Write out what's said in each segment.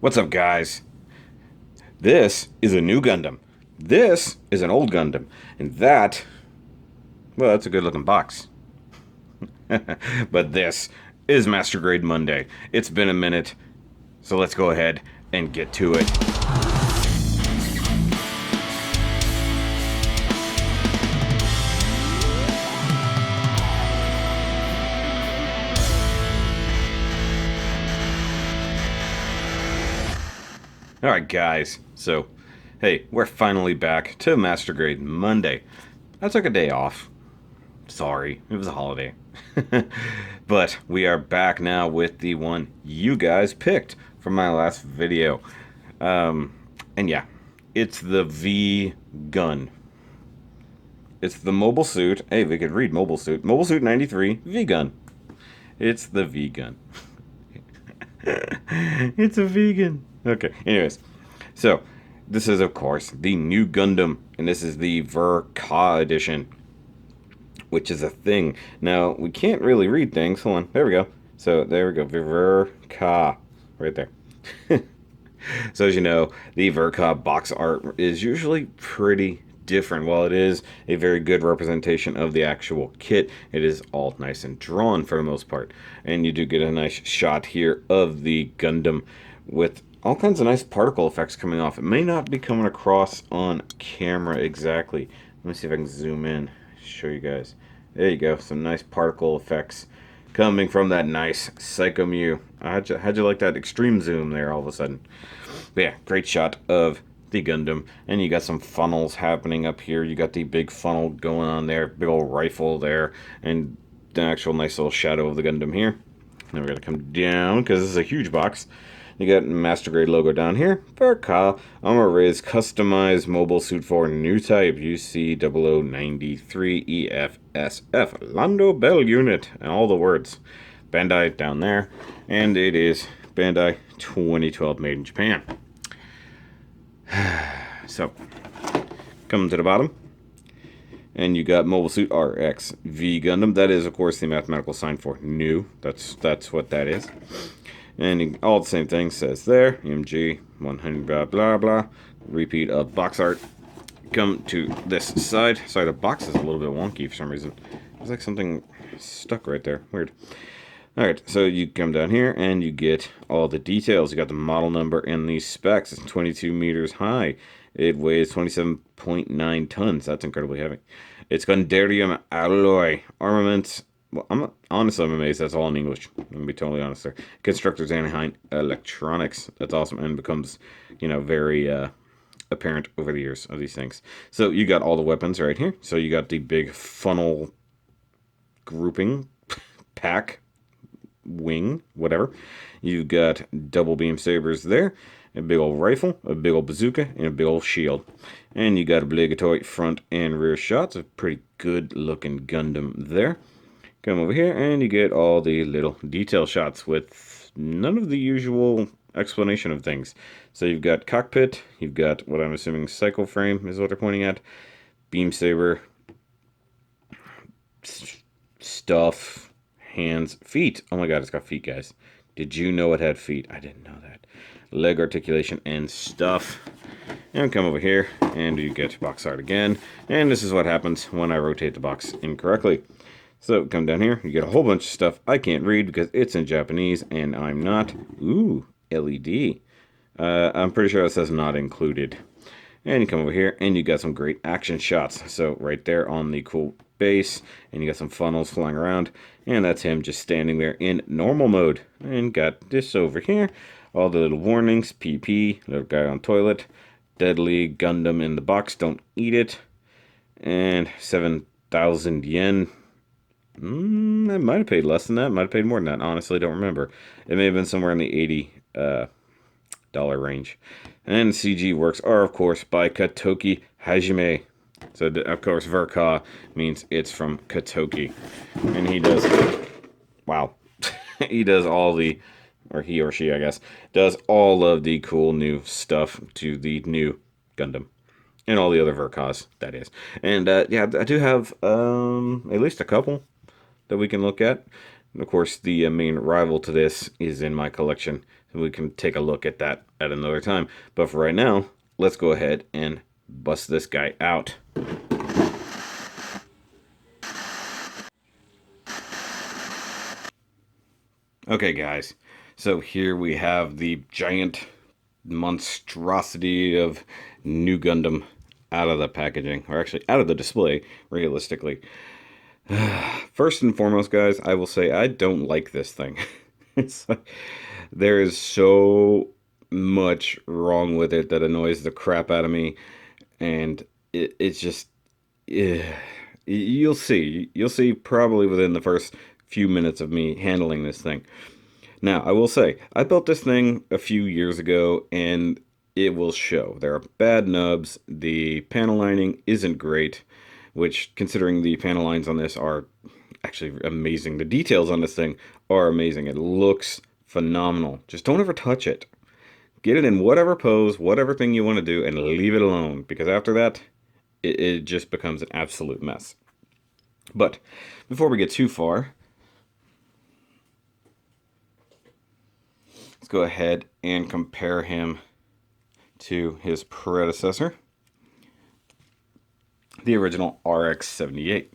What's up, guys? This is a new Gundam. This is an old Gundam. And that, well, that's a good looking box. But this is Master Grade Monday. It's been a minute, so let's go ahead and get to it. Alright, guys, so, hey, we're finally back to Master Grade Monday. I took a day off. Sorry, it was a holiday. But we are back now with the one you guys picked from my last video. And yeah, it's the V-Gun. It's the mobile suit. Hey, we could read mobile suit. Mobile suit 93 V-Gun. It's the V-Gun. It's a vegan. Okay, anyways. So, this is, of course, the Nu Gundam. And this is the Ver-Ka edition, which is a thing. Now, we can't really read things. Hold on. There we go. So, there we go. Ver-Ka. Right there. So, as you know, the Ver-Ka box art is usually pretty different. While it is a very good representation of the actual kit, it is all nice and drawn for the most part. And you do get a nice shot here of the Gundam with all kinds of nice particle effects coming off. It may not be coming across on camera exactly. Let me see if I can zoom in, show you guys. There you go, some nice particle effects coming from that nice Psycho Mew. How'd you like that extreme zoom there all of a sudden? But yeah, great shot of the Gundam. And you got some funnels happening up here. You got the big funnel going on there, big old rifle there, and the actual nice little shadow of the Gundam here. Then we're going to come down, because this is a huge box. You got Master Grade logo down here. Ver-Ka Armor Raise Customized Mobile Suit for Newtype UC0093 EFSF Lando Bell Unit. And all the words. Bandai down there. And it is Bandai 2012 made in Japan. So, coming to the bottom. And you got Mobile Suit RX V Gundam. That is, of course, the mathematical sign for new. That's what that is. And all the same thing says there. MG 100 blah blah blah. Repeat of box art. Come to this side. Sorry, the box is a little bit wonky for some reason. There's like something stuck right there. Weird. Alright, so you come down here and you get all the details. You got the model number and the specs. It's 22 meters high. It weighs 27.9 tons. That's incredibly heavy. It's Gundarium alloy. Armaments. Well, I'm amazed that's all in English. I'm going to be totally honest there. Constructors Anaheim Electronics. That's awesome. And becomes, very apparent over the years of these things. So you got all the weapons right here. So you got the big funnel grouping, pack, wing, whatever. You've got double beam sabers there, a big old rifle, a big old bazooka, and a big old shield. And you got obligatory front and rear shots. A pretty good looking Gundam there. Come over here and you get all the little detail shots with none of the usual explanation of things. So you've got cockpit, you've got what I'm assuming cycle frame is what they're pointing at, beam saber, stuff, hands, feet. Oh my god, it's got feet, guys. Did you know it had feet? I didn't know that. Leg articulation and stuff. And come over here and you get box art again. And this is what happens when I rotate the box incorrectly. So come down here, you get a whole bunch of stuff I can't read because it's in Japanese and I'm not. Ooh, LED. I'm pretty sure it says not included. And you come over here and you got some great action shots. So right there on the cool base, and you got some funnels flying around, and that's him just standing there in normal mode. And got this over here, all the little warnings, PP, little guy on toilet, deadly Gundam in the box, don't eat it, and 7,000 yen. I might have paid less than that. Might have paid more than that. Honestly, don't remember. It may have been somewhere in the $80 range. And CG works are, of course, by Katoki Hajime. So, of course, Ver-Ka means it's from Katoki. And he does... Wow. He does all the... Or he or she, I guess. Does all of the cool new stuff to the new Gundam. And all the other Ver-Kas, that is. And, yeah, I do have at least a couple that we can look at. And of course, the main rival to this is in my collection. we can take a look at that at another time. But for right now, let's go ahead and bust this guy out. Okay, guys, so here we have the giant monstrosity of Nu Gundam out of the packaging, or actually out of the display, realistically. First and foremost, guys, I will say I don't like this thing. It's like, there is so much wrong with it that annoys the crap out of me, and it's just, you'll see probably within the first few minutes of me handling this thing. Now, I will say, I built this thing a few years ago, and it will show. There are bad nubs, the panel lining isn't great, which, considering the panel lines on this are actually amazing. The details on this thing are amazing. It looks phenomenal. Just don't ever touch it. Get it in whatever pose, whatever thing you want to do, and leave it alone, because after that, it just becomes an absolute mess. But before we get too far, let's go ahead and compare him to his predecessor, the original RX-78.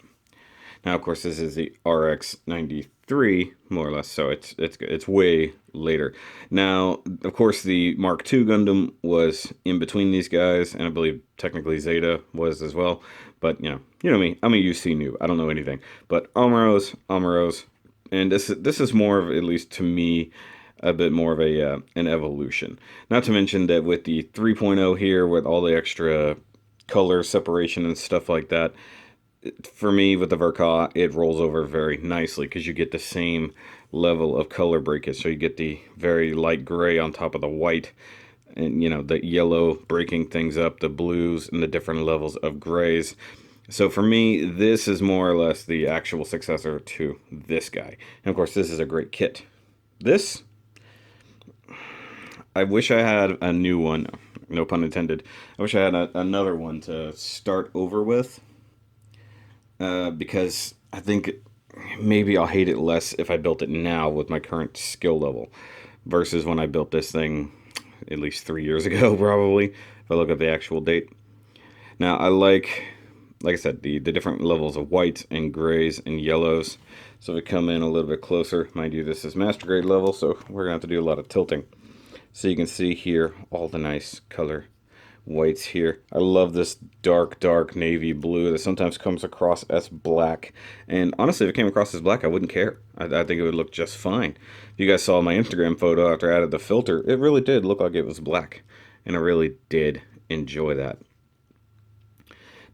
Now, of course, this is the RX-93, more or less, so it's way later. Now, of course, the Mark II Gundam was in between these guys, and I believe technically Zeta was as well. But you know me, I'm a UC noob. I don't know anything. But Amuro's, and this is more of, at least to me, a bit more of an evolution. Not to mention that with the 3.0 here, with all the extra color separation and stuff like that, for me, with the Verka, it rolls over very nicely because you get the same level of color breakage. So you get the very light gray on top of the white, and the yellow breaking things up, the blues, and the different levels of grays. So for me, this is more or less the actual successor to this guy. And of course, this is a great kit. This, I wish I had a new one, no pun intended. I wish I had another one to start over with. Because I think maybe I'll hate it less if I built it now with my current skill level versus when I built this thing at least 3 years ago, probably, if I look at the actual date. Now, I like I said, the different levels of whites and grays and yellows. So we come in a little bit closer. Mind you, this is master grade level, so we're going to have to do a lot of tilting. So you can see here all the nice color whites here. I love this dark navy blue that sometimes comes across as black. And honestly, if it came across as black, I wouldn't care. I think it would look just fine. If you guys saw my Instagram photo after I added the filter, it really did look like it was black. And I really did enjoy that.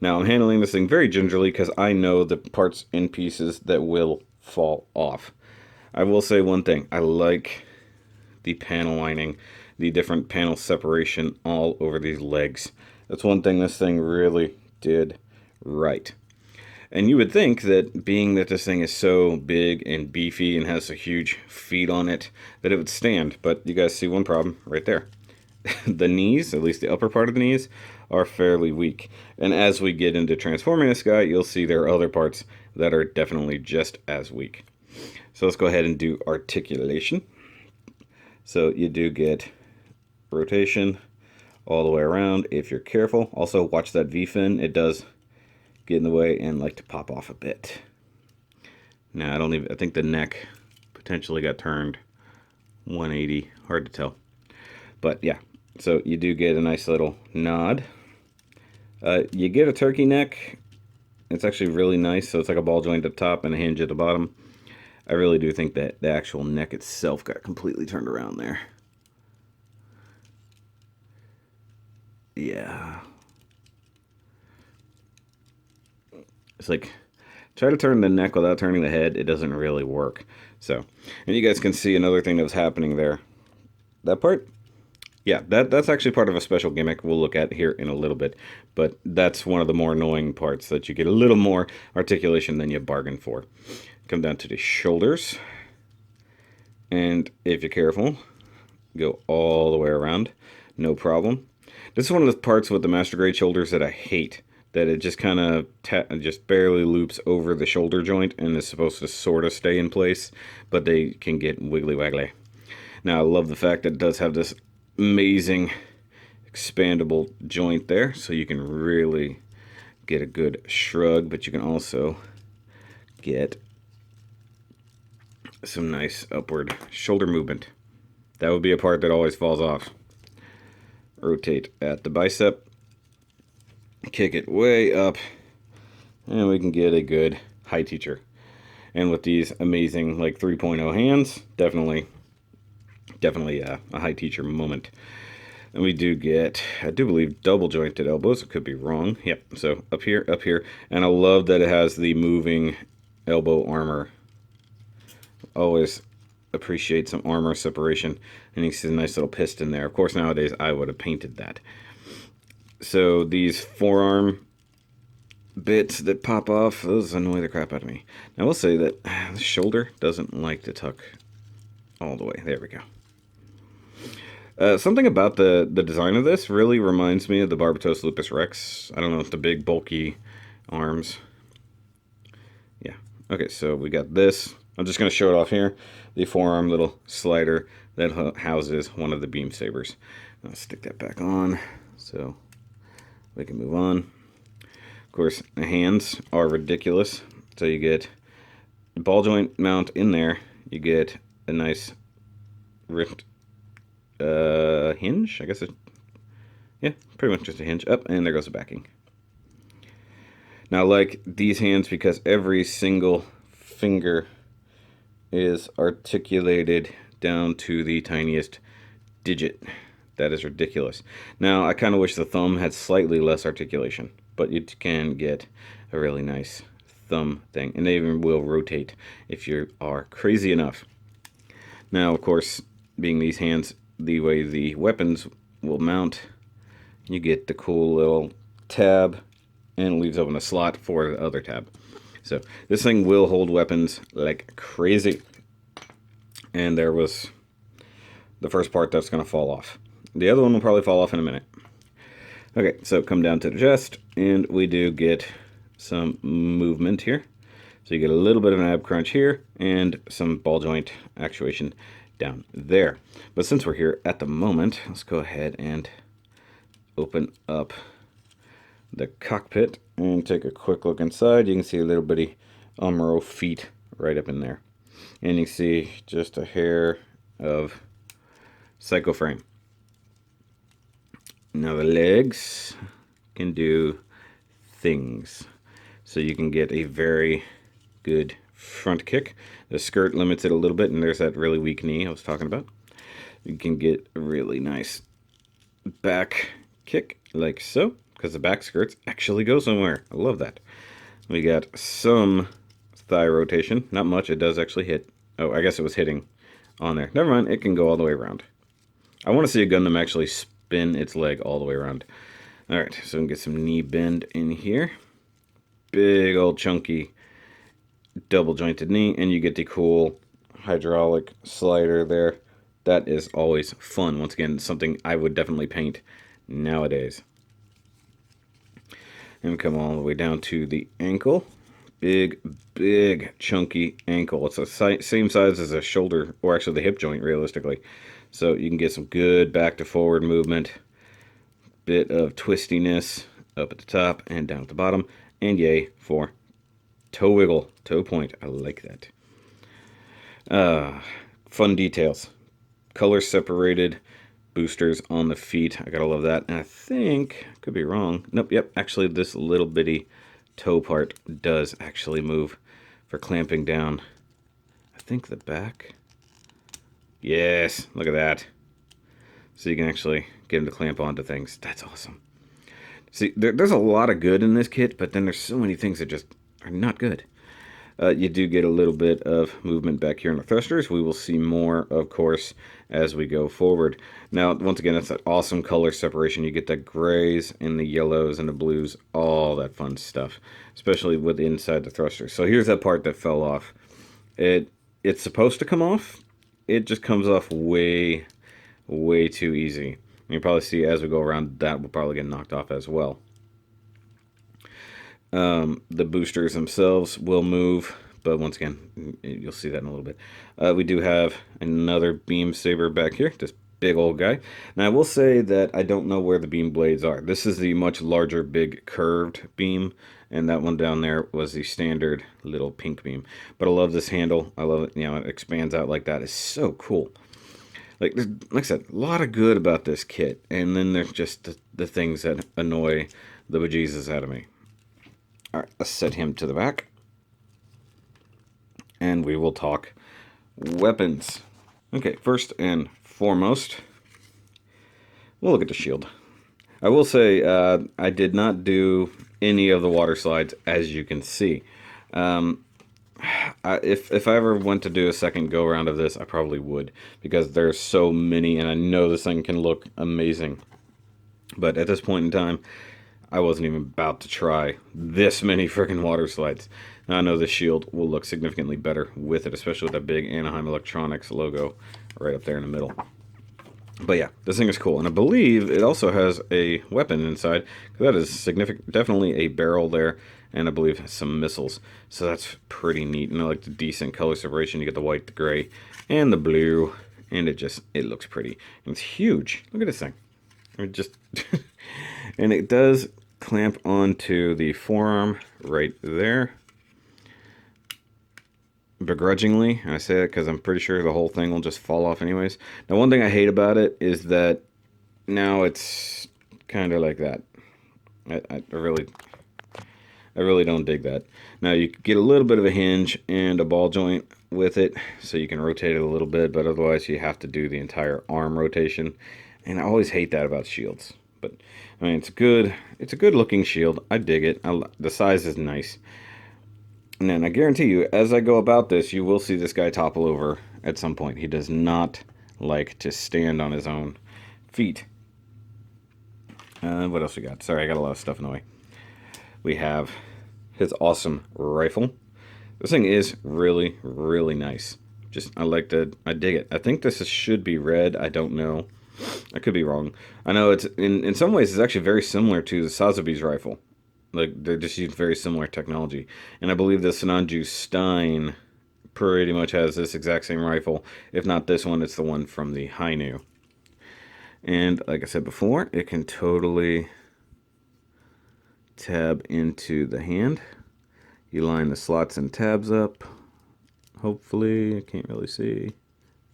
Now, I'm handling this thing very gingerly because I know the parts and pieces that will fall off. I will say one thing. I like the panel lining, the different panel separation all over these legs. That's one thing this thing really did right. And you would think that being that this thing is so big and beefy and has a huge feet on it, that it would stand. But you guys see one problem right there. The knees, at least the upper part of the knees, are fairly weak. And as we get into transforming this guy, you'll see there are other parts that are definitely just as weak. So let's go ahead and do articulation. So you do get rotation all the way around if you're careful. Also, watch that V-fin. It does get in the way and like to pop off a bit. Now, I think the neck potentially got turned 180. Hard to tell. But yeah, so you do get a nice little nod. You get a turkey neck. It's actually really nice. So it's like a ball joint at the top and a hinge at the bottom. I really do think that the actual neck itself got completely turned around there. Yeah. It's like, try to turn the neck without turning the head. It doesn't really work. So, and you guys can see another thing that was happening there. That part? Yeah, that's actually part of a special gimmick we'll look at here in a little bit. But that's one of the more annoying parts, that you get a little more articulation than you bargained for. Come down to the shoulders. And if you're careful, go all the way around. No problem. This is one of the parts with the master grade shoulders that I hate. That it just kind of just barely loops over the shoulder joint and is supposed to sort of stay in place. But they can get wiggly waggly. Now, I love the fact that it does have this amazing expandable joint there, so you can really get a good shrug, but you can also get some nice upward shoulder movement. That would be a part that always falls off. Rotate at the bicep, kick it way up, and we can get a good high teacher. And with these amazing like 3.0 hands, definitely a high teacher moment. And we do get, I do believe, double jointed elbows. It could be wrong. Yep, so up here, and I love that it has the moving elbow armor. Always appreciate some armor separation. And you see a nice little piston there. Of course, nowadays I would have painted that. So these forearm bits that pop off, those annoy the crap out of me. Now I will say that the shoulder doesn't like to tuck all the way. There we go. Something about the design of this really reminds me of the Barbatos Lupus Rex. I don't know, the big bulky arms. Yeah. Okay, so we got this. I'm just going to show it off here. The forearm little slider that houses one of the beam sabers. I'll stick that back on so we can move on. Of course, the hands are ridiculous. So you get the ball joint mount in there. You get a nice rift hinge, I guess yeah, pretty much just a hinge up, and there goes the backing. Now, I like these hands because every single finger is articulated down to the tiniest digit. That is ridiculous. Now, I kind of wish the thumb had slightly less articulation, but you can get a really nice thumb thing, and they even will rotate if you are crazy enough. Now, of course, being these hands, the way the weapons will mount, you get the cool little tab, and it leaves open a slot for the other tab. So this thing will hold weapons like crazy. And there was the first part that's going to fall off. The other one will probably fall off in a minute. Okay, so come down to the chest, and we do get some movement here. So you get a little bit of an ab crunch here, and some ball joint actuation down there. But since we're here at the moment, let's go ahead and open up the cockpit and take a quick look inside. You can see a little bitty Amuro feet right up in there. And you can see just a hair of Psycho frame. Now the legs can do things. So you can get a very good front kick. The skirt limits it a little bit, and there's that really weak knee I was talking about. You can get a really nice back kick, like so, because the back skirts actually go somewhere. I love that. We got some thigh rotation. Not much. It does actually hit. Oh, I guess it was hitting on there. Never mind. It can go all the way around. I want to see a Gundam actually spin its leg all the way around. All right, so we can get some knee bend in here. Big old chunky double jointed knee, and you get the cool hydraulic slider there. That is always fun. Once again, something I would definitely paint nowadays. And come all the way down to the ankle. Big chunky ankle. It's the same size as a shoulder, or actually the hip joint realistically. So you can get some good back to forward movement. Bit of twistiness up at the top and down at the bottom. And yay for toe wiggle, toe point. I like that. Fun details. Color separated boosters on the feet. I gotta love that. And I think, could be wrong. Nope, yep. Actually, this little bitty toe part does actually move for clamping down. I think the back. Yes, look at that. So you can actually get them to clamp onto things. That's awesome. See, there's a lot of good in this kit, but then there's so many things that just are not good. You do get a little bit of movement back here in the thrusters. We will see more, of course, as we go forward. Now, once again, that's that awesome color separation. You get the grays and the yellows and the blues, all that fun stuff, especially with inside the thrusters. So here's that part that fell off. It's supposed to come off. It just comes off way too easy. You can probably see as we go around, that will probably get knocked off as well. The boosters themselves will move, but once again, you'll see that in a little bit. We do have another beam saber back here, this big old guy. Now I will say that I don't know where the beam blades are. This is the much larger, big curved beam, and that one down there was the standard little pink beam. But I love this handle. I love it. You know, it expands out like that. It's so cool. Like I said, a lot of good about this kit, and then there's just the things that annoy the bejesus out of me. All right, let's set him to the back, and we will talk weapons. Okay, first and foremost, we'll look at the shield. I will say I did not do any of the water slides, as you can see. If I ever went to do a second go around of this, I probably would, because there's so many, and I know this thing can look amazing. But at this point in time, I wasn't even about to try this many freaking water slides. Now I know the shield will look significantly better with it, especially with that big Anaheim Electronics logo right up there in the middle. But yeah, this thing is cool, and I believe it also has a weapon inside. That is significant, definitely a barrel there, and I believe some missiles. So that's pretty neat, and I like the decent color separation. You get the white, the gray, and the blue, and it looks pretty. And it's huge. Look at this thing. It just and it does clamp onto the forearm right there. Begrudgingly, I say it because I'm pretty sure the whole thing will just fall off anyways. Now, one thing I hate about it is that now it's kind of like that. I really don't dig that. Now, you get a little bit of a hinge and a ball joint with it, so you can rotate it a little bit, but otherwise you have to do the entire arm rotation. And I always hate that about shields. But I mean, it's a good looking shield. I dig it. The size is nice. And then I guarantee you, as I go about this, you will see this guy topple over at some point. He does not like to stand on his own feet. What else we got? Sorry, I got a lot of stuff in the way. We have his awesome rifle. This thing is really, really nice. I dig it. I think this should be red. I don't know. I could be wrong. I know it's in some ways it's actually very similar to the Sotheby's rifle. Like, they just use very similar technology. And I believe the Sinanju Stein pretty much has this exact same rifle. If not this one, it's the one from the Hainu. And like I said before, it can totally tab into the hand. You line the slots and tabs up. Hopefully, I can't really see.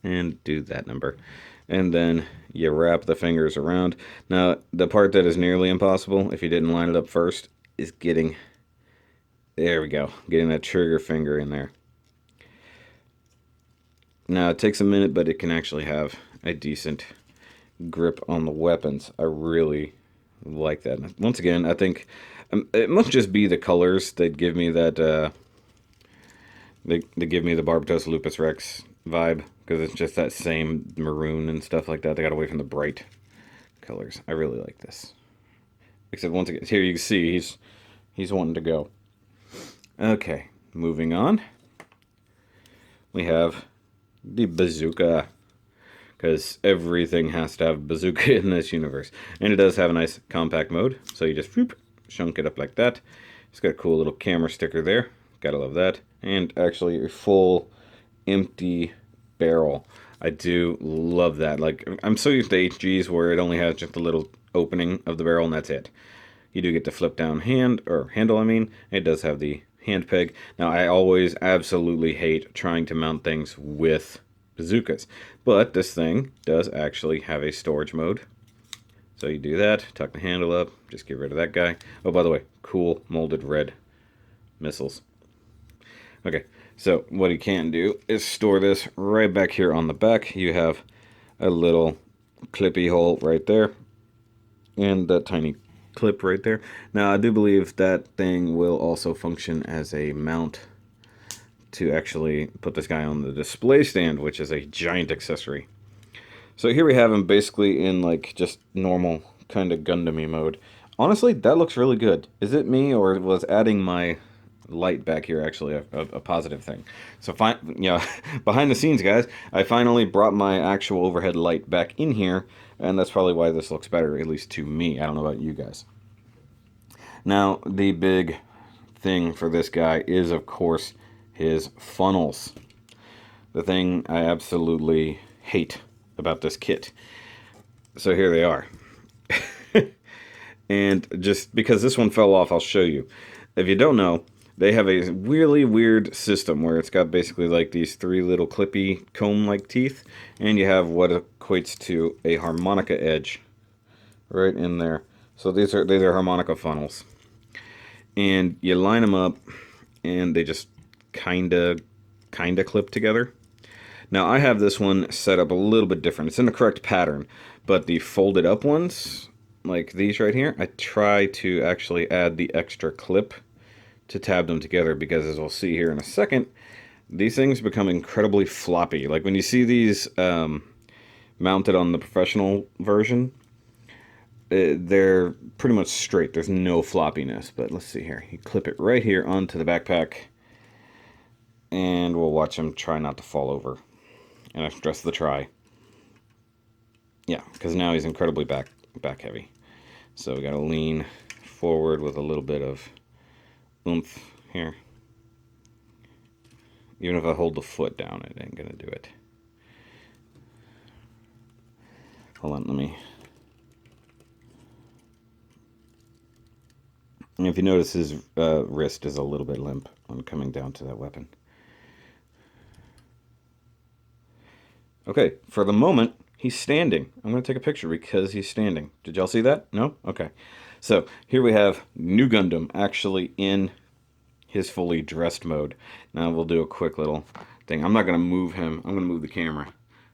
And do that number. And then you wrap the fingers around. Now, the part that is nearly impossible, if you didn't line it up first, is getting that trigger finger in there. Now, it takes a minute, but it can actually have a decent grip on the weapons. I really like that. Once again, I think it must just be the colors that give me that, they give me the Barbatos Lupus Rex vibe, because it's just that same maroon and stuff like that. They got away from the bright colors. I really like this. Except once again, here you can see he's wanting to go. Okay, moving on. We have the Bazooka, because everything has to have Bazooka in this universe. And it does have a nice compact mode, so you just whoop, shunk it up like that. It's got a cool little camera sticker there. Gotta love that. And actually a full empty barrel. I do love that. Like, I'm so used to HGs where it only has just a little opening of the barrel and that's it. You do get the flip down handle, I mean. It does have the hand peg. Now, I always absolutely hate trying to mount things with bazookas, but this thing does actually have a storage mode. So you do that, tuck the handle up, just get rid of that guy. Oh, by the way, cool molded red missiles. Okay, so what you can do is store this right back here on the back. You have a little clippy hole right there, and that tiny clip right there. Now, I do believe that thing will also function as a mount to actually put this guy on the display stand, which is a giant accessory. So here we have him basically in like just normal kind of Gundam-y mode. Honestly, that looks really good. Is it me, or was adding my light back here actually a positive thing? So behind the scenes, guys, I finally brought my actual overhead light back in here, and that's probably why this looks better, at least to me. I don't know about you guys. Now, the big thing for this guy is, of course, his funnels. The thing I absolutely hate about this kit. So here they are. And just because this one fell off, I'll show you. If you don't know, they have a really weird system where it's got basically like these three little clippy comb-like teeth, and you have what equates to a harmonica edge right in there. So these are harmonica funnels. And you line them up, and they just kinda clip together. Now I have this one set up a little bit different. It's in the correct pattern, but the folded up ones, like these right here, I try to actually add the extra clip to tab them together, because as we'll see here in a second, these things become incredibly floppy. Like when you see these mounted on the professional version, they're pretty much straight. There's no floppiness. But let's see here. You clip it right here onto the backpack, and we'll watch him try not to fall over. And I stress the try. Yeah, because now he's incredibly back heavy. So we got to lean forward with a little bit of oomph here. Even if I hold the foot down, it ain't gonna do it. Hold on, let me. And if you notice, his wrist is a little bit limp when coming down to that weapon. Okay, for the moment, he's standing. I'm going to take a picture because he's standing. Did y'all see that? No? Okay. So, here we have Nu Gundam actually in his fully dressed mode. Now we'll do a quick little thing. I'm not going to move him. I'm going to move the camera.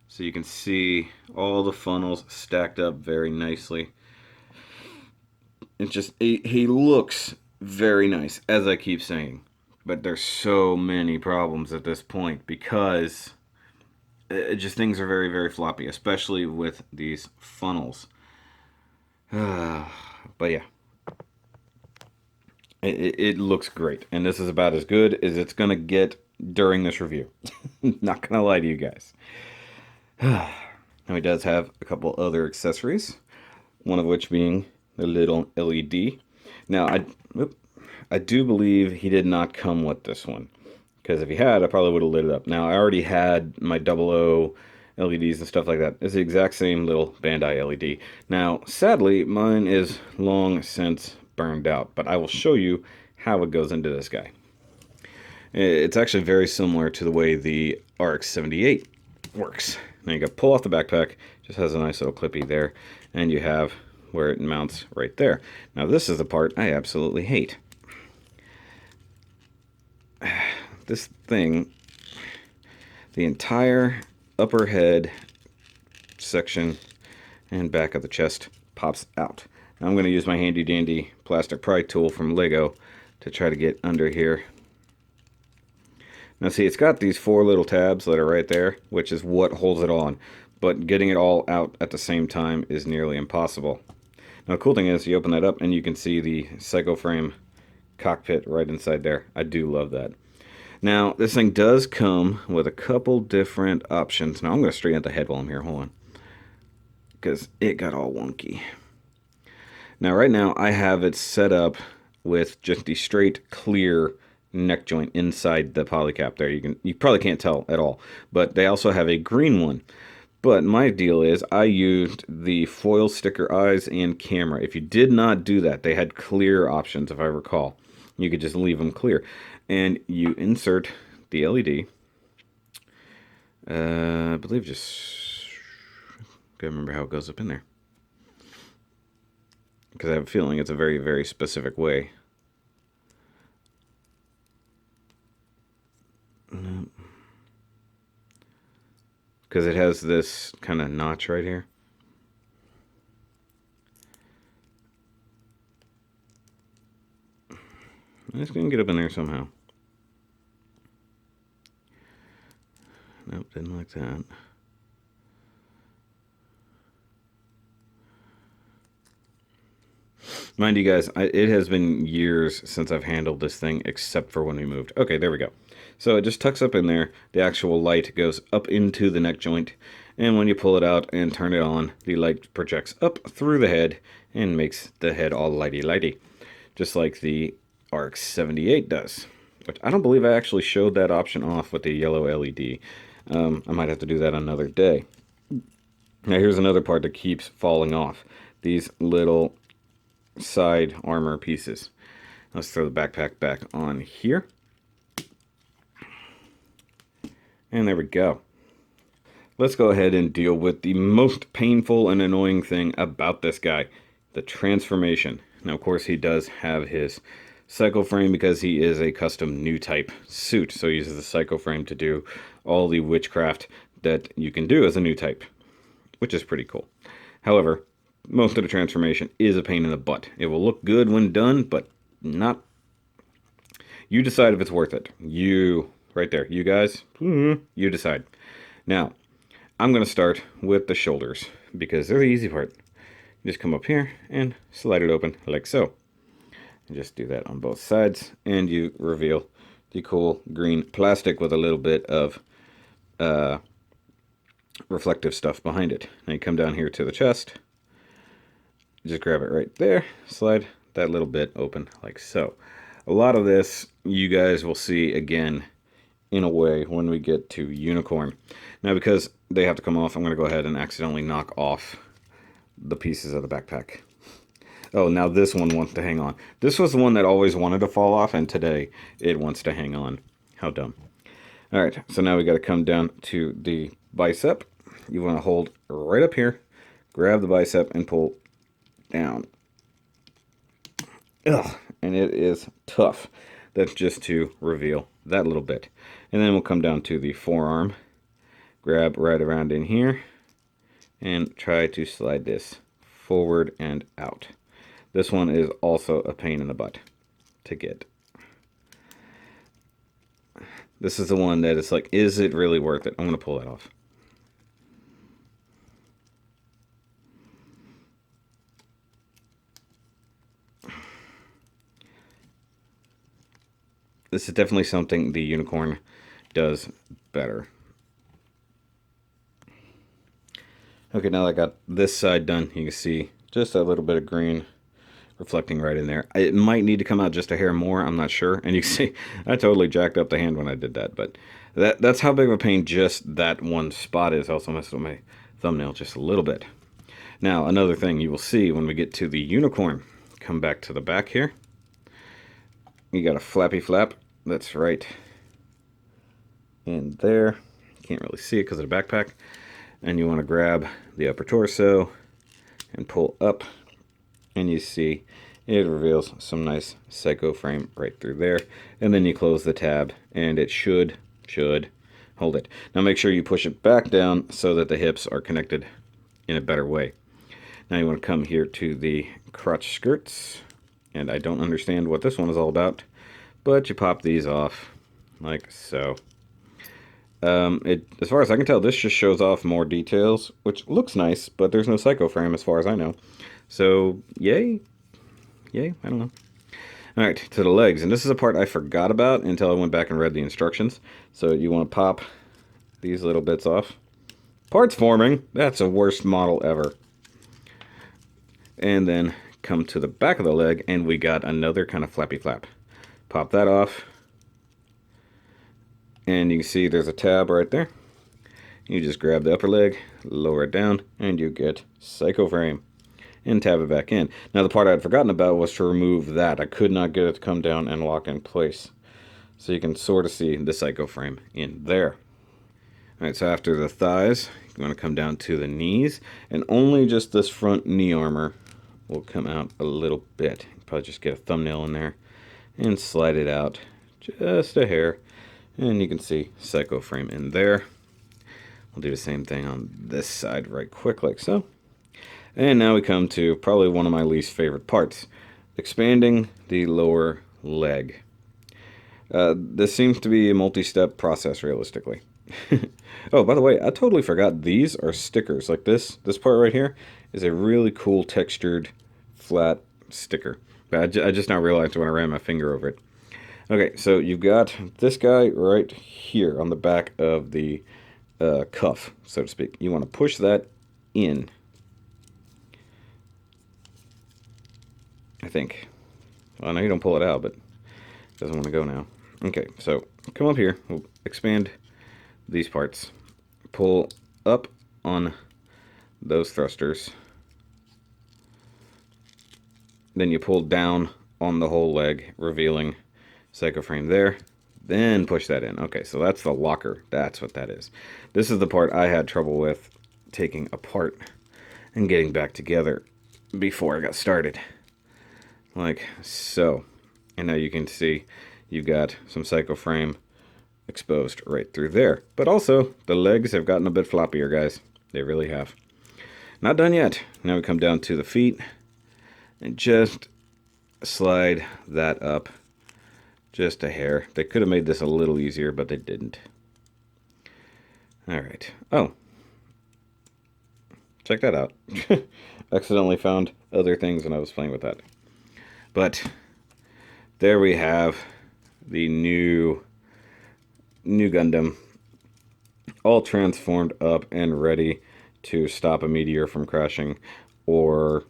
So you can see all the funnels stacked up very nicely. It's just, he looks very nice, as I keep saying. But there's so many problems at this point because just things are very, very floppy, especially with these funnels. But yeah, it looks great, and this is about as good as it's gonna get during this review. Not gonna lie to you guys. Now he does have a couple other accessories, one of which being the little LED. Now I do believe he did not come with this one, because if he had, I probably would have lit it up. Now, I already had my 00 LEDs and stuff like that. It's the exact same little Bandai LED. Now, sadly, mine is long since burned out, but I will show you how it goes into this guy. It's actually very similar to the way the RX-78 works. Now, you got to pull off the backpack. Just has a nice little clippy there, and you have where it mounts right there. Now, this is the part I absolutely hate. This thing, the entire upper head section and back of the chest pops out. Now I'm going to use my handy dandy plastic pry tool from Lego to try to get under here. Now see, it's got these four little tabs that are right there, which is what holds it on, but getting it all out at the same time is nearly impossible. Now the cool thing is, you open that up and you can see the Psycho Frame cockpit right inside there. I do love that. Now, this thing does come with a couple different options. Now, I'm going to straighten out the head while I'm here. Hold on. Because it got all wonky. Now, right now, I have it set up with just the straight, clear neck joint inside the polycap there. You probably can't tell at all. But they also have a green one. But my deal is, I used the foil sticker eyes and camera. If you did not do that, they had clear options, if I recall. You could just leave them clear. And you insert the LED. I believe just... gotta remember how it goes up in there. Because I have a feeling it's a very, very specific way. Because it has this kind of notch right here. I'm just going to get up in there somehow. Nope, didn't like that. Mind you guys, it has been years since I've handled this thing, except for when we moved. Okay, there we go. So it just tucks up in there. The actual light goes up into the neck joint. And when you pull it out and turn it on, the light projects up through the head and makes the head all lighty-lighty. Just like the RX-78 does. But I don't believe I actually showed that option off with the yellow LED. I might have to do that another day. Now here's another part that keeps falling off. These little side armor pieces. Let's throw the backpack back on here. And there we go. Let's go ahead and deal with the most painful and annoying thing about this guy, the transformation. Now, of course, he does have his cycle frame because he is a custom Newtype suit. So he uses the cycle frame to do all the witchcraft that you can do as a Newtype, which is pretty cool. However, most of the transformation is a pain in the butt. It will look good when done, but not. You decide if it's worth it. You, right there, you guys, you decide. Now, I'm going to start with the shoulders because they're the easy part. You just come up here and slide it open like so. And just do that on both sides, and you reveal the cool green plastic with a little bit of reflective stuff behind it. Now you come down here to the chest, just grab it right there, slide that little bit open like so. A lot of this you guys will see again in a way when we get to Unicorn. Now because they have to come off, I'm going to go ahead and accidentally knock off the pieces of the backpack. Oh, now this one wants to hang on. This was the one that always wanted to fall off, and today it wants to hang on. How dumb. Alright, so now we got to come down to the bicep. You want to hold right up here, grab the bicep, and pull down. Ugh, and it is tough. That's just to reveal that little bit. And then we'll come down to the forearm, grab right around in here, and try to slide this forward and out. This one is also a pain in the butt to get. This is the one that is like, is it really worth it? I'm going to pull that off. This is definitely something the Unicorn does better. Okay, now that I got this side done, you can see just a little bit of green reflecting right in there. It might need to come out just a hair more, I'm not sure. And you can see I totally jacked up the hand when I did that, but that's how big of a pain just that one spot is. I also messed with my thumbnail just a little bit. Now, another thing you will see when we get to the Unicorn, come back to the back here. You got a flappy flap that's right in there. You can't really see it because of the backpack. And you want to grab the upper torso and pull up, and you see it reveals some nice psycho frame right through there. And then you close the tab, and it should hold it. Now make sure you push it back down so that the hips are connected in a better way. Now you want to come here to the crotch skirts, and I don't understand what this one is all about, but you pop these off like so. As far as I can tell, this just shows off more details, which looks nice, but there's no psycho frame as far as I know. So, yay? Yay? I don't know. Alright, to the legs. And this is a part I forgot about until I went back and read the instructions. So you want to pop these little bits off. Parts forming. That's the worst model ever. And then come to the back of the leg, and we got another kind of flappy flap. Pop that off. And you can see there's a tab right there. You just grab the upper leg, lower it down, and you get psycho frame. And tab it back in. Now the part I had forgotten about was to remove that. I could not get it to come down and lock in place. So you can sort of see the psycho frame in there. Alright, so after the thighs, you want to come down to the knees. And only just this front knee armor will come out a little bit. You can probably just get a thumbnail in there and slide it out just a hair. And you can see psycho frame in there. We'll do the same thing on this side right quick like so. And now we come to probably one of my least favorite parts, expanding the lower leg. This seems to be a multi-step process realistically. Oh, by the way, I totally forgot these are stickers. Like this part right here is a really cool textured flat sticker. I just now realized when I ran my finger over it. Okay, so you've got this guy right here on the back of the cuff, so to speak. You want to push that in. I think. Well, I know you don't pull it out, but it doesn't want to go now. Okay, so come up here, we'll expand these parts, pull up on those thrusters, then you pull down on the whole leg, revealing psycho frame there, then push that in. Okay, so that's the locker. That's what that is. This is the part I had trouble with taking apart and getting back together before I got started. Like so. And now you can see you've got some psycho frame exposed right through there. But also, the legs have gotten a bit floppier, guys. They really have. Not done yet. Now we come down to the feet and just slide that up just a hair. They could have made this a little easier, but they didn't. Alright. Oh. Check that out. Accidentally found other things when I was playing with that. But there we have the new Gundam, all transformed up and ready to stop a meteor from crashing, or,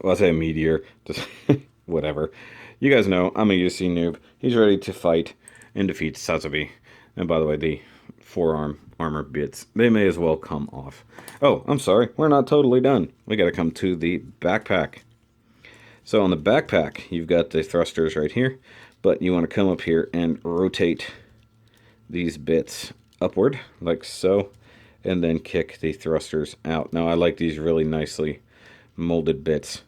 well, I say a meteor, just whatever. You guys know, I'm a UC noob. He's ready to fight and defeat Sazabi. And by the way, the forearm armor bits, they may as well come off. Oh, I'm sorry, we're not totally done. We gotta come to the backpack. So on the backpack, you've got the thrusters right here, but you want to come up here and rotate these bits upward, like so, and then kick the thrusters out. Now, I like these really nicely molded bits,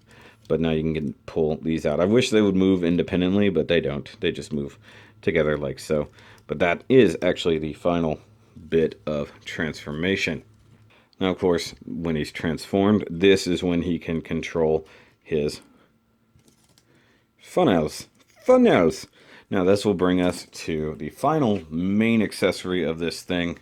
but now you can pull these out. I wish they would move independently, but they don't. They just move together like so. But that is actually the final bit of transformation. Now, of course, when he's transformed, this is when he can control his funhouse. Funhouse! Now, this will bring us to the final main accessory of this thing.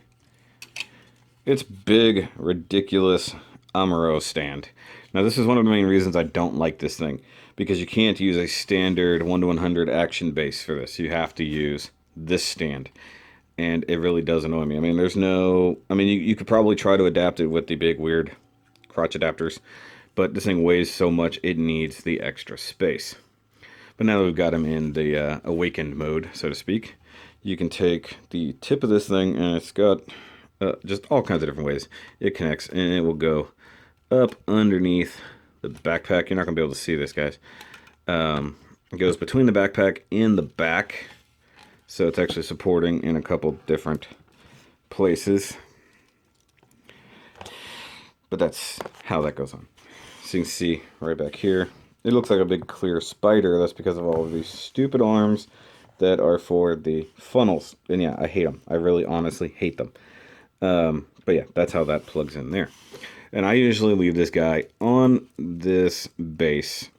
It's big, ridiculous Amuro stand. Now, this is one of the main reasons I don't like this thing, because you can't use a standard 1-to-100 action base for this. You have to use this stand, and it really does annoy me. I mean, there's no... I mean, you could probably try to adapt it with the big, weird crotch adapters, but this thing weighs so much, it needs the extra space. But now that we've got him in the awakened mode, so to speak, you can take the tip of this thing, and it's got just all kinds of different ways it connects, and it will go up underneath the backpack. You're not going to be able to see this, guys. It goes between the backpack and the back, so it's actually supporting in a couple different places. But that's how that goes on. So you can see right back here, it looks like a big clear spider. That's because of all of these stupid arms that are for the funnels. And yeah, I hate them. I really honestly hate them. But yeah, that's how that plugs in there. And I usually leave this guy on this base,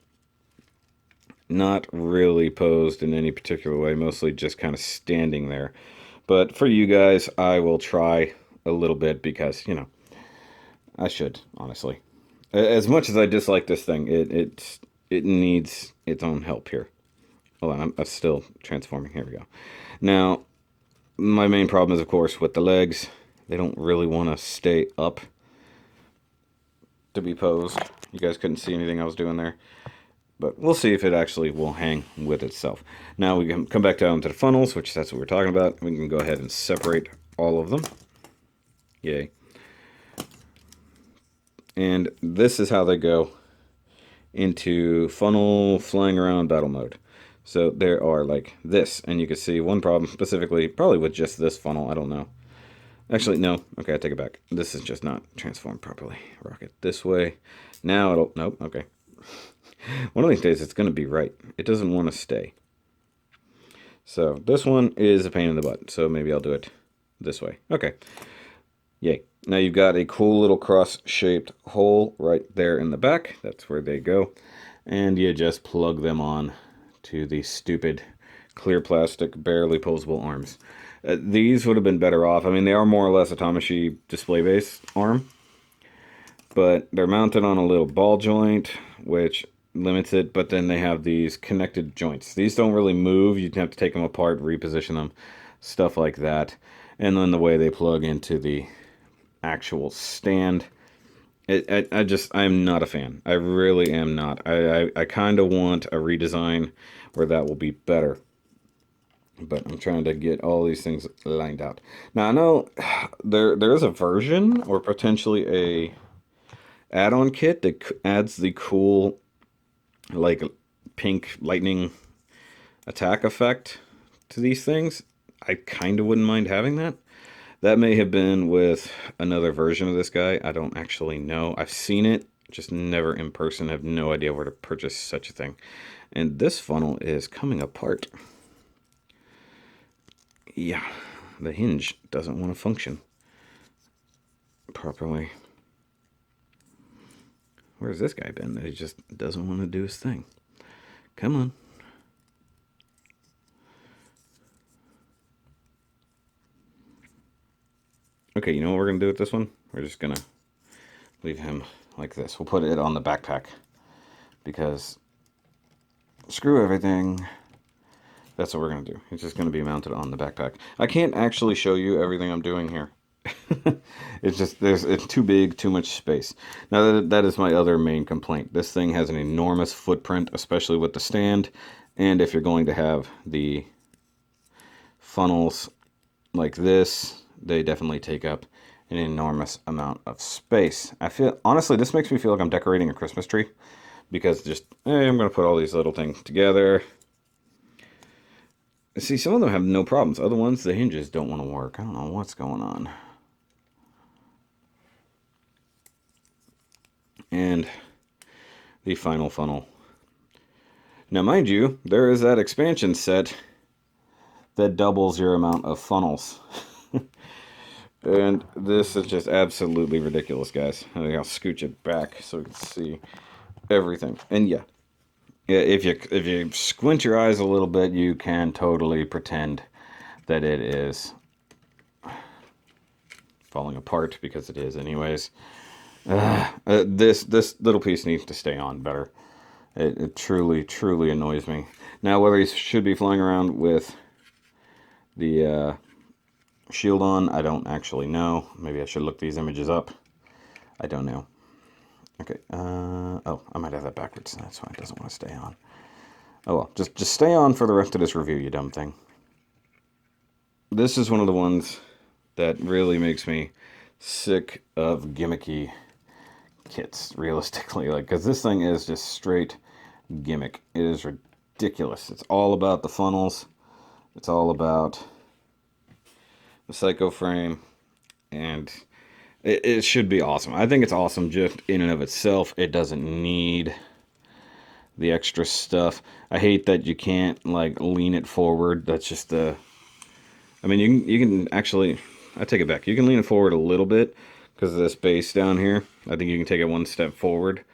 not really posed in any particular way, mostly just kind of standing there. But for you guys, I will try a little bit because, you know, I should, honestly. As much as I dislike this thing, it needs its own help here. Hold on, I'm still transforming. Here we go. Now, my main problem is, of course, with the legs. They don't really want to stay up to be posed. You guys couldn't see anything I was doing there. But we'll see if it actually will hang with itself. Now we can come back down to the funnels, which that's what we're talking about. We can go ahead and separate all of them. Yay. And this is how they go into funnel flying around battle mode. So there are like this, and you can see one problem specifically, probably with just this funnel, I don't know. Actually, no. Okay, I take it back. This is just not transformed properly. Rock it this way. Now it'll... Nope, okay. One of these days it's going to be right. It doesn't want to stay. So this one is a pain in the butt, so maybe I'll do it this way. Okay. Yay. Now you've got a cool little cross-shaped hole right there in the back. That's where they go. And you just plug them on to the stupid clear plastic, barely posable arms. These would have been better off. I mean, they are more or less a Tamashii display base arm, but they're mounted on a little ball joint, which limits it, but then they have these connected joints. These don't really move. You'd have to take them apart, reposition them, stuff like that. And then the way they plug into the actual stand, I'm not a fan. I really am not. I kind of want a redesign where that will be better. But I'm trying to get all these things lined out. Now I know there is a version or potentially a add-on kit that adds the cool like pink lightning attack effect to these things. I kind of wouldn't mind having that. That may have been with another version of this guy. I don't actually know. I've seen it, just never in person. I have no idea where to purchase such a thing. And this funnel is coming apart. Yeah, the hinge doesn't want to function properly. Where's this guy been that he just doesn't want to do his thing? Come on. Okay, you know what we're going to do with this one? We're just going to leave him like this. We'll put it on the backpack because screw everything. That's what we're going to do. It's just going to be mounted on the backpack. I can't actually show you everything I'm doing here. It's just, it's too big, too much space. Now, that is my other main complaint. This thing has an enormous footprint, especially with the stand. And if you're going to have the funnels like this, they definitely take up an enormous amount of space. I feel, honestly, this makes me feel like I'm decorating a Christmas tree. Because just, hey, I'm going to put all these little things together. See, some of them have no problems. Other ones, the hinges don't want to work. I don't know what's going on. And the final funnel. Now, mind you, there is that expansion set that doubles your amount of funnels. And this is just absolutely ridiculous, guys. I think I'll scooch it back so we can see everything. And yeah, if you squint your eyes a little bit, you can totally pretend that it is falling apart, because it is anyways. This little piece needs to stay on better. It truly annoys me. Now, whether he should be flying around with the shield on, I don't actually know. Maybe I should look these images up. I don't know. Okay. Oh, I might have that backwards. That's why it doesn't want to stay on. Oh well, just stay on for the rest of this review, you dumb thing. This is one of the ones that really makes me sick of gimmicky kits, realistically. Like, because this thing is just straight gimmick. It is ridiculous. It's all about the funnels. It's all about the psycho frame, and it should be awesome. I think it's awesome just in and of itself. It doesn't need the extra stuff. I hate that you can't like lean it forward. That's just the, I mean, you can actually, I take it back. You can lean it forward a little bit because of this base down here. I think you can take it one step forward.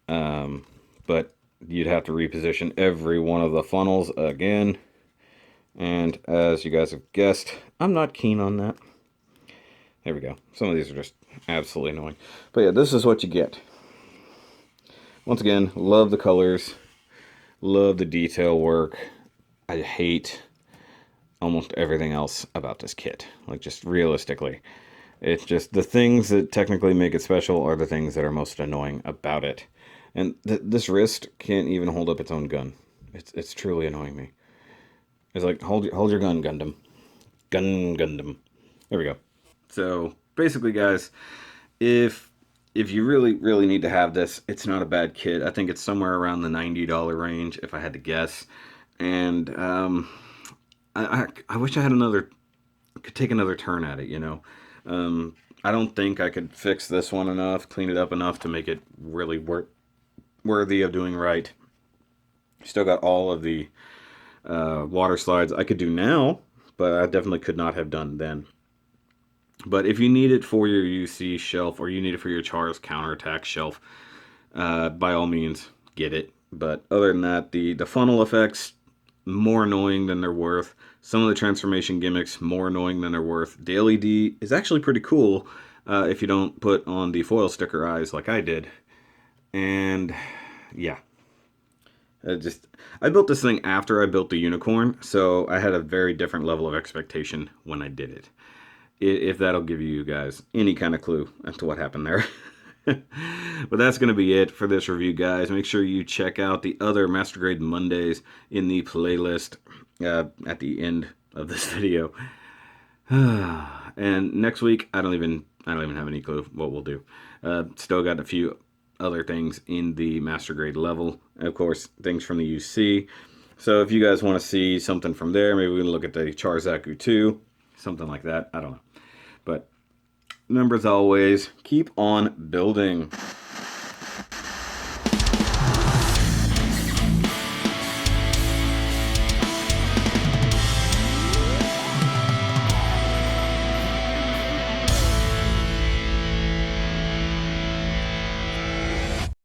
But you'd have to reposition every one of the funnels again. And as you guys have guessed, I'm not keen on that. There we go. Some of these are just absolutely annoying. But yeah, this is what you get. Once again, love the colors. Love the detail work. I hate almost everything else about this kit. Like, just realistically. It's just the things that technically make it special are the things that are most annoying about it. And this wrist can't even hold up its own gun. It's truly annoying me. It's like, hold your gun, Gundam. Gundam. There we go. So, basically, guys, if you really need to have this, it's not a bad kit. I think it's somewhere around the $90 range, if I had to guess. And I wish I had could take another turn at it, you know. I don't think I could fix this one enough, clean it up enough to make it really worthy of doing right. Still got all of the water slides I could do now, but I definitely could not have done then. But if you need it for your UC shelf, or you need it for your Char's counterattack shelf, by all means, get it. But other than that, the funnel effects, more annoying than they're worth. Some of the transformation gimmicks, more annoying than they're worth. The LED is actually pretty cool if you don't put on the foil sticker eyes like I did. And yeah. I built this thing after I built the unicorn, so I had a very different level of expectation when I did it. If that'll give you guys any kind of clue as to what happened there. But that's going to be it for this review, guys. Make sure you check out the other Master Grade Mondays in the playlist at the end of this video. And next week, I don't even have any clue what we'll do. Still got a few other things in the Master Grade level. Of course, things from the UC. So if you guys want to see something from there, maybe we can look at the Charzaku 2, something like that. I don't know. But remember, as always, keep on building.